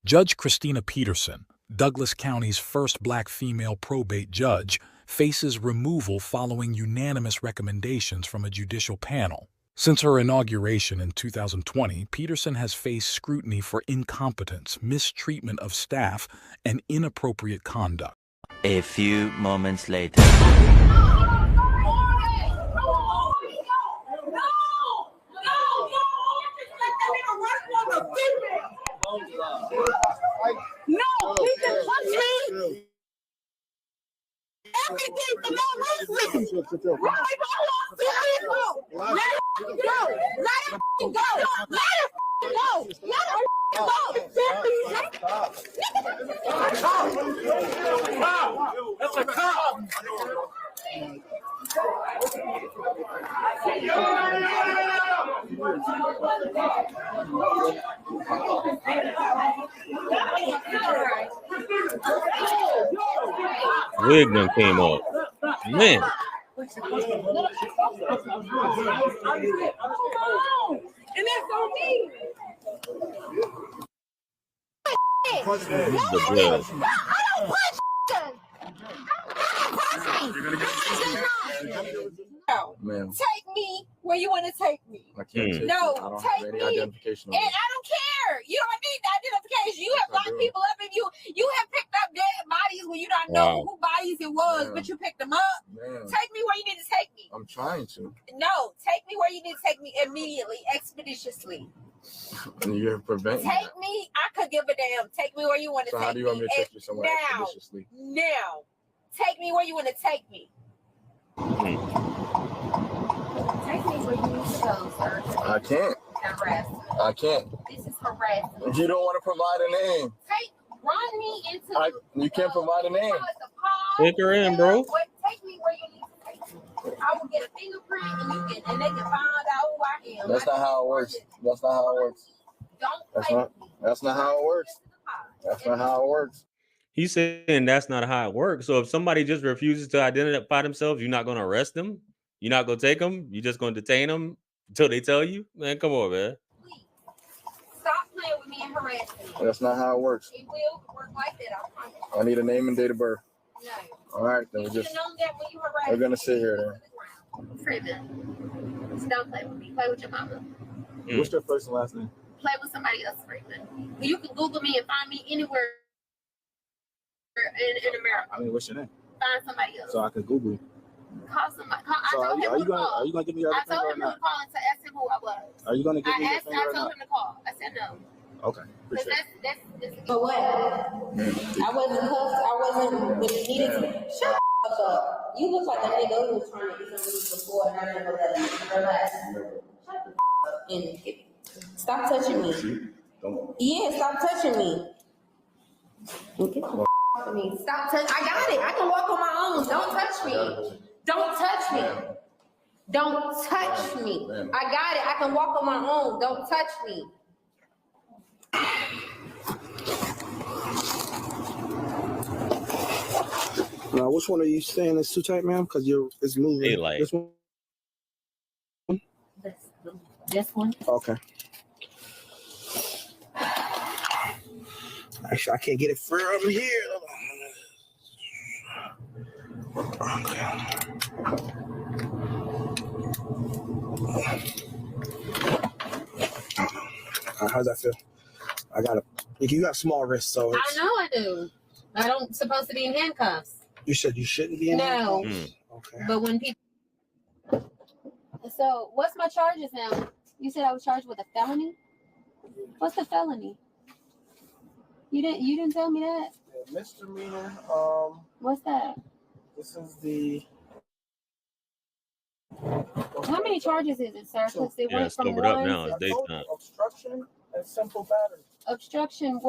Judge Christina Peterson, Douglas County's first black female probate judge, faces removal following unanimous recommendations from a judicial panel. Since her inauguration in 2020, Peterson has faced scrutiny for incompetence, mistreatment of staff, and inappropriate conduct. A few moments later. No, he can touch me. Everything for no reason. Why let him go. Let him go. Let him go. Let him go. That's a cop. Wig done came up. Man. And that's on me. The judge. I don't punch him. No. Take me where you want to take me. I can't. No, take me. Identification. And I don't care. You don't need identification. You have locked people up, and you have picked up dead bodies when you don't know who bodies it was, but you picked them up. Man. Take me where you need to take me. I'm trying to. No, take me where you need to take me immediately, expeditiously. And you're preventing. Take me. I could give a damn. Take me where you want to So take me. how do you want me to take you somewhere expeditiously? Now. Take me where you want to take me. Take me where you need to go, sir. I can't. Harassment. I can't. This is harassment. You don't want to provide a name. Run me into You can't provide a name. Take her in, bro. Take me where you need to take me. I will get a fingerprint and they can find out who I am. That's not how it works. That's not how it works. That's not how it works. That's not how it works. He's saying that's not how it works. So if somebody just refuses to identify themselves, you're not going to arrest them? You're not going to take them? You're just going to detain them until they tell you? Man, come on, man. Please, stop playing with me and harassing me. That's not how it works. It will work like that, I promise. I need a name and date of birth. No. All right, then we're going to sit here then. Freeman. So don't play with me. Play with your mama. What's your first and last name? Play with somebody else, Freeman. You can Google me and find me anywhere in America. I mean, what's your name? Find somebody else. So I can Google you. Call somebody. So are you gonna give me your I finger or told him to not? call and ask him who I was. Are you gonna give me your finger I or told not? him to call. I said no. Okay. Appreciate it. That's But what? I wasn't cuffed. I wasn't when you needed to. Shut the fuck up. You look like a nigga who was trying to get somebody before and I didn't know that. Relax. Shut the up and stop touching me. Yeah, stop touching me. Get the off of me. Stop touching. I got it. I can walk on my own. Don't touch me. Don't touch me. Don't touch me. I got it. I can walk on my own. Don't touch me. Now, which one are you saying is too tight, ma'am? Because it's moving. Daylight. This one? This one? Okay. Actually, I can't get it from here. How's that feel? You got small wrists, so I know I do. I don't supposed to be in handcuffs. You said you shouldn't be in handcuffs? Okay. But when people... So, what's my charges now? You said I was charged with a felony? What's the felony? You didn't tell me that. Yeah, misdemeanor. What's that? This is the... How many charges is it, sir? Because they went from sobered up one now. to It's daytime. Obstruction and simple battery. obstruction.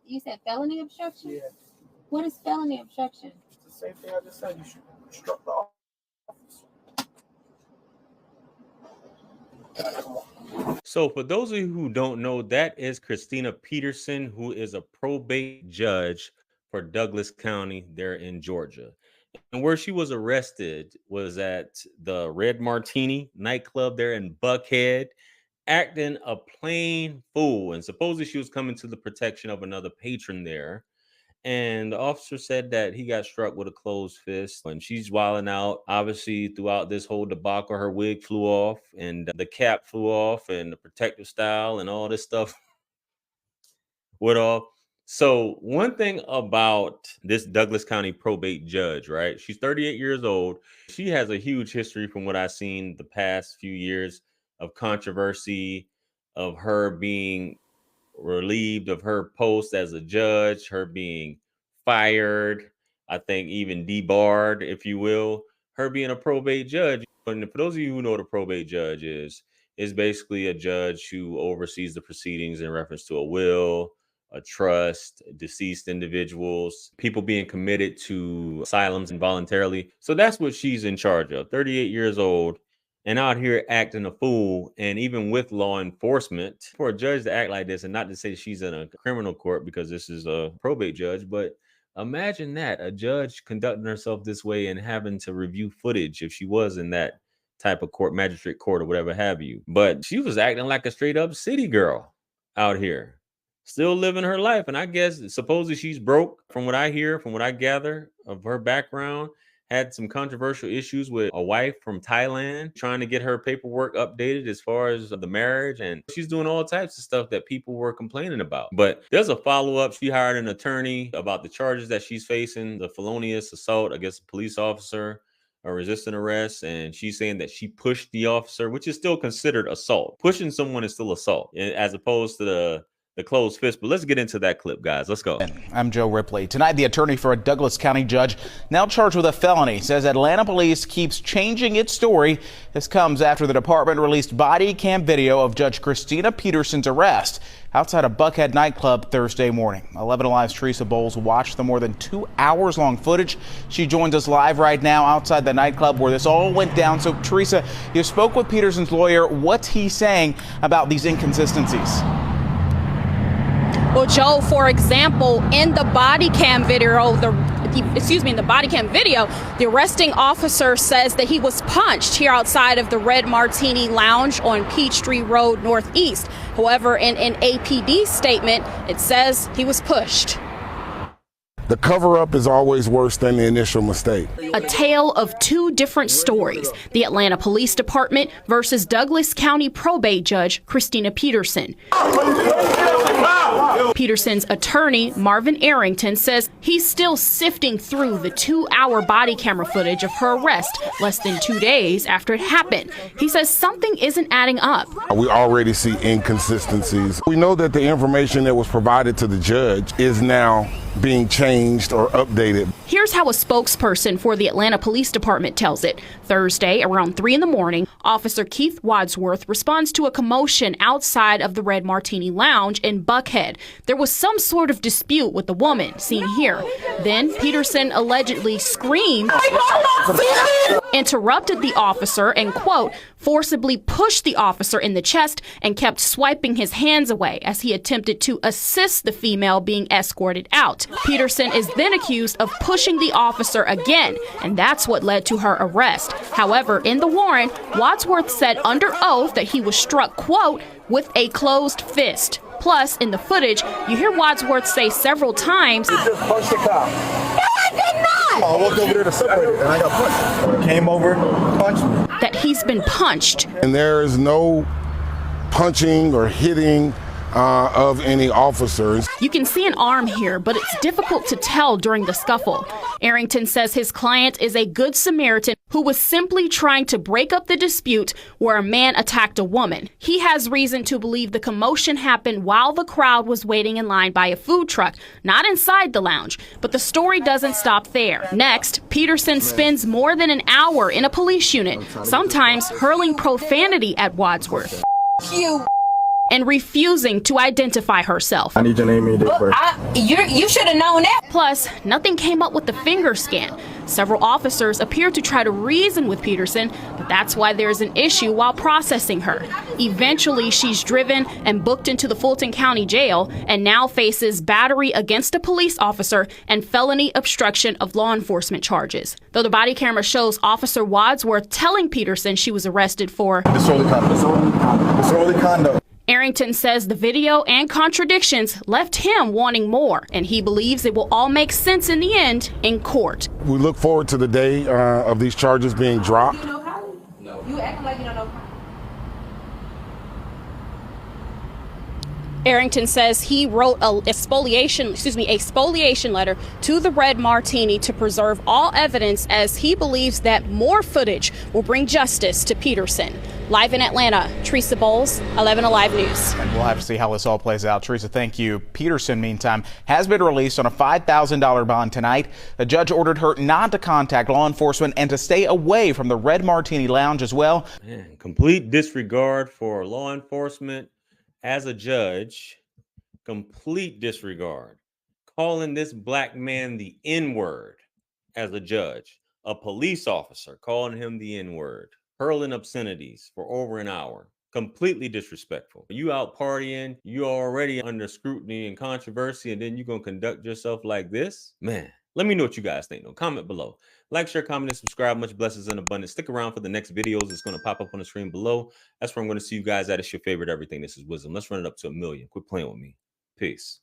You said felony obstruction? Yeah. What is felony obstruction? It's the same thing I just said. You should obstruct the office. So for those of you who don't know, that is Christina Peterson, who is a probate judge for Douglas County there in Georgia. And where she was arrested was at the Red Martini nightclub there in Buckhead. acting a plain fool. And supposedly she was coming to the protection of another patron there. And the officer said that he got struck with a closed fist, and she's wilding out. Obviously, throughout this whole debacle, her wig flew off and the cap flew off and the protective style and all this stuff went off. So one thing about this Douglas County probate judge, right? She's 38 years old. She has a huge history from what I've seen the past few years of controversy, of her being relieved of her post as a judge, her being fired, I think even debarred, if you will, her being a probate judge. And for those of you who know what a probate judge is basically a judge who oversees the proceedings in reference to a will, a trust, deceased individuals, people being committed to asylums involuntarily. So that's what she's in charge of. 38 years old and out here acting a fool. And even with law enforcement, for a judge to act like this, and not to say she's in a criminal court because this is a probate judge, but imagine that, a judge conducting herself this way and having to review footage if she was in that type of court, magistrate court or whatever have you. But she was acting like a straight up city girl out here, still living her life. And I guess supposedly she's broke, from what I hear, from what I gather of her background. Had some controversial issues with a wife from Thailand, trying to get her paperwork updated as far as the marriage. And she's doing all types of stuff that people were complaining about. But there's a follow-up. She hired an attorney about the charges that she's facing, the felonious assault against a police officer, a resisting arrest. And she's saying that she pushed the officer, which is still considered assault. Pushing someone is still assault, as opposed to the closed fist. But let's get into that clip, guys. Let's go. I'm Joe Ripley. Tonight, the attorney for a Douglas County judge now charged with a felony says Atlanta police keeps changing its story. This comes after the department released body cam video of Judge Christina Peterson's arrest outside a Buckhead nightclub Thursday morning. 11 Alive's Teresa Bowles watched the more than 2 hours long footage. She joins us live right now outside the nightclub where this all went down. So Teresa, you spoke with Peterson's lawyer. What's he saying about these inconsistencies? Well, Joe, for example, in the body cam video, the arresting officer says that he was punched here outside of the Red Martini Lounge on Peachtree Road Northeast. However, in an APD statement, it says he was pushed. The cover-up is always worse than the initial mistake. A tale of two different stories. The Atlanta Police Department versus Douglas County probate judge Christina Peterson. Peterson's attorney, Marvin Arrington, says he's still sifting through the 2-hour body camera footage of her arrest less than 2 days after it happened. He says something isn't adding up. We already see inconsistencies. We know that the information that was provided to the judge is now being changed or updated. Here's how a spokesperson for the Atlanta Police Department tells it. Thursday, around 3 in the morning, Officer Keith Wadsworth responds to a commotion outside of the Red Martini Lounge in Buckhead. There was some sort of dispute with the woman seen here. Then Peterson allegedly screamed, interrupted the officer, and, quote, forcibly pushed the officer in the chest and kept swiping his hands away as he attempted to assist the female being escorted out. Peterson is then accused of pushing the officer again, and that's what led to her arrest. However, in the warrant, Wadsworth said under oath that he was struck, quote, with a closed fist. Plus, in the footage, you hear Wadsworth say several times, You just punched the cop. "No, I did not!" I walked over there to separate it, and I got punched. Came over, punched me. That he's been punched. And there is no punching or hitting of any officers. You can see an arm here, but it's difficult to tell during the scuffle. Arrington says his client is a good Samaritan who was simply trying to break up the dispute where a man attacked a woman. He has reason to believe the commotion happened while the crowd was waiting in line by a food truck, not inside the lounge. But the story doesn't stop there. Next, Peterson spends more than an hour in a police unit, sometimes hurling profanity at Wadsworth. And refusing to identify herself. I need your name and your date of birth. You should have known that. Plus, nothing came up with the finger scan. Several officers appear to try to reason with Peterson, but that's why there's an issue while processing her. Eventually, she's driven and booked into the Fulton County Jail and now faces battery against a police officer and felony obstruction of law enforcement charges. Though the body camera shows Officer Wadsworth telling Peterson she was arrested for Disorderly conduct. Arrington says the video and contradictions left him wanting more, and he believes it will all make sense in the end in court. We look forward to the day of these charges being dropped. You know Kylie? No. You acting like you don't know Kylie. Arrington says he wrote a spoliation letter to the Red Martini to preserve all evidence, as he believes that more footage will bring justice to Peterson. Live in Atlanta, Teresa Bowles, 11 Alive News. And we'll have to see how this all plays out. Teresa, thank you. Peterson, meantime, has been released on a $5,000 bond tonight. The judge ordered her not to contact law enforcement and to stay away from the Red Martini Lounge as well. Man, complete disregard for law enforcement as a judge. Complete disregard. Calling this black man the N-word as a judge. A police officer calling him the N-word. Hurling obscenities for over an hour. Completely disrespectful. You out partying, you already under scrutiny and controversy, and then you're going to conduct yourself like this? Man, let me know what you guys think. Comment below. Like, share, comment, and subscribe. Much blessings and abundance. Stick around for the next videos. It's going to pop up on the screen below. That's where I'm going to see you guys at. It's your favorite everything. This is Wisdom. Let's run it up to 1 million. Quit playing with me. Peace.